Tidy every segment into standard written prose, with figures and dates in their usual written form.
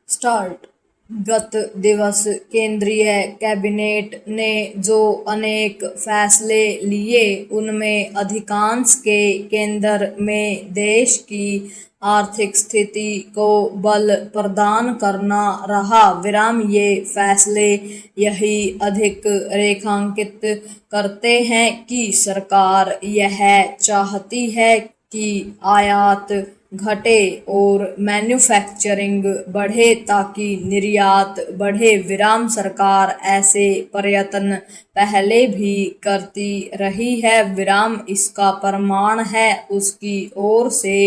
Start. गत दिवस केंद्रीय कैबिनेट ने जो अनेक फैसले लिए उनमें अधिकांश के केंद्र में देश की आर्थिक स्थिति को बल प्रदान करना रहा। ये फैसले यही अधिक रेखांकित करते हैं कि सरकार यह चाहती है कि आयात घटे और मैन्युफैक्चरिंग बढ़े ताकि निर्यात बढ़े। सरकार ऐसे प्रयत्न पहले भी करती रही है। इसका प्रमाण है उसकी ओर से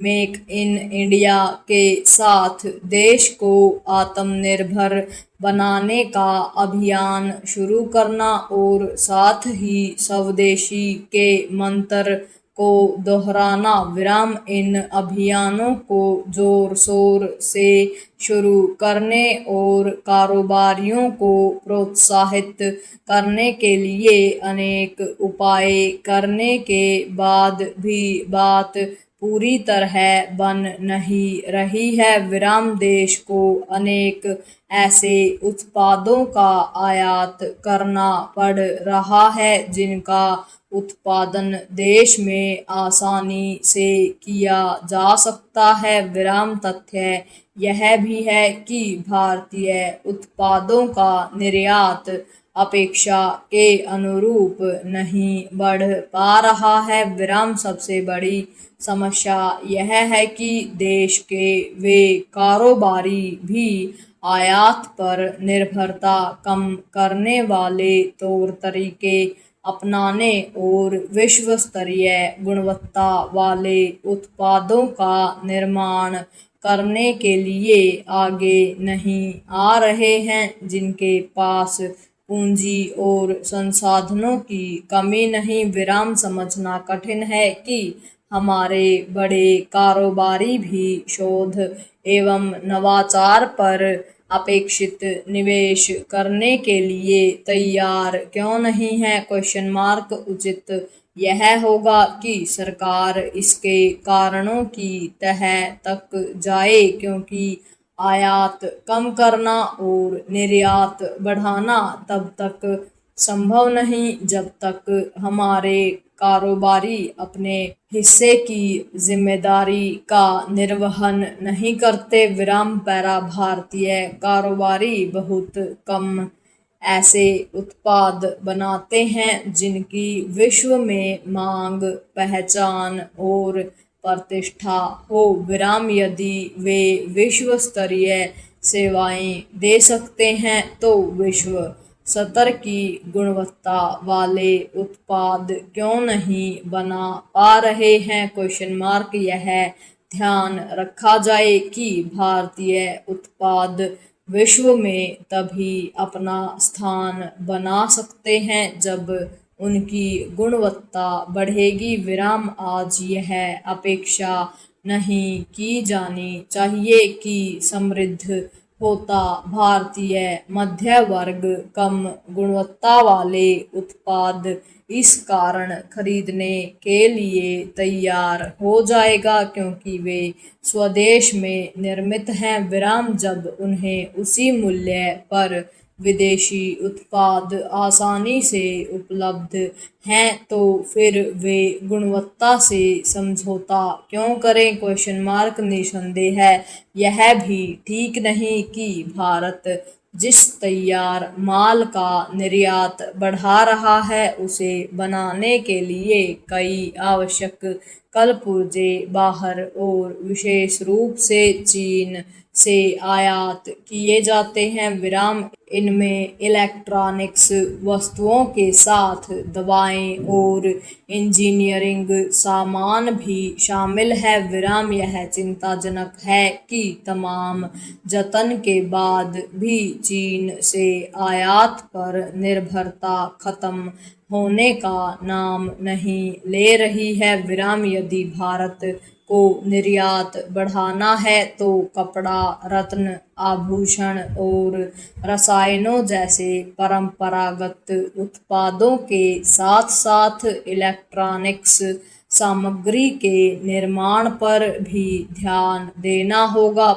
मेक इन इंडिया के साथ देश को आत्मनिर्भर बनाने का अभियान शुरू करना और साथ ही स्वदेशी के मंत्र को दोहराना। इन अभियानों को जोर शोर से शुरू करने और कारोबारियों को प्रोत्साहित करने के लिए अनेक उपाय करने के बाद भी बात पूरी तरह बन नहीं रही है। देश को अनेक ऐसे उत्पादों का आयात करना पड़ रहा है जिनका उत्पादन देश में आसानी से किया जा सकता है। तथ्य यह भी है कि भारतीय उत्पादों का निर्यात अपेक्षा के अनुरूप नहीं बढ़ पा रहा है। सबसे बड़ी समस्या यह है कि देश के वे कारोबारी भी आयात पर निर्भरता कम करने वाले तौर तरीके अपनाने और विश्व स्तरीय गुणवत्ता वाले उत्पादों का निर्माण करने के लिए आगे नहीं आ रहे हैं। जिनके पास पूंजी और संसाधनों की कमी नहीं। समझना कठिन है कि हमारे बड़े कारोबारी भी शोध एवं नवाचार पर अपेक्षित निवेश करने के लिए तैयार क्यों नहीं है। उचित यह होगा कि सरकार इसके कारणों की तह तक जाए, क्योंकि आयात कम करना और निर्यात बढ़ाना तब तक संभव नहीं जब तक हमारे कारोबारी अपने हिस्से की जिम्मेदारी का निर्वहन नहीं करते। भारतीय कारोबारी बहुत कम ऐसे उत्पाद बनाते हैं जिनकी विश्व में मांग, पहचान और प्रतिष्ठा हो। यदि वे विश्व स्तरीय सेवाएं दे सकते हैं तो विश्व स्तर की गुणवत्ता वाले उत्पाद क्यों नहीं बना पा रहे हैं। यह ध्यान रखा जाए कि भारतीय उत्पाद विश्व में तभी अपना स्थान बना सकते हैं जब उनकी गुणवत्ता बढ़ेगी। आज यह अपेक्षा नहीं की जानी चाहिए कि समृद्ध होता भारतीय मध्य वर्ग कम गुणवत्ता वाले उत्पाद इस कारण खरीदने के लिए तैयार हो जाएगा क्योंकि वे स्वदेश में निर्मित हैं। जब उन्हें उसी मूल्य पर विदेशी उत्पाद आसानी से उपलब्ध हैं तो फिर वे गुणवत्ता से समझौता क्यों करें। निसंदेह है यह भी ठीक नहीं कि भारत जिस तैयार माल का निर्यात बढ़ा रहा है उसे बनाने के लिए कई आवश्यक कल पुर्जे बाहर और विशेष रूप से चीन से आयात किए जाते हैं। इनमें इलेक्ट्रॉनिक्स वस्तुओं के साथ दवाएं और इंजीनियरिंग सामान भी शामिल है। यह चिंताजनक है कि तमाम जतन के बाद भी चीन से आयात पर निर्भरता खत्म होने का नाम नहीं ले रही है। यदि भारत को निर्यात बढ़ाना है तो कपड़ा, रत्न, आभूषण और रसायनों जैसे परंपरागत उत्पादों के साथ साथ इलेक्ट्रॉनिक्स सामग्री के निर्माण पर भी ध्यान देना होगा।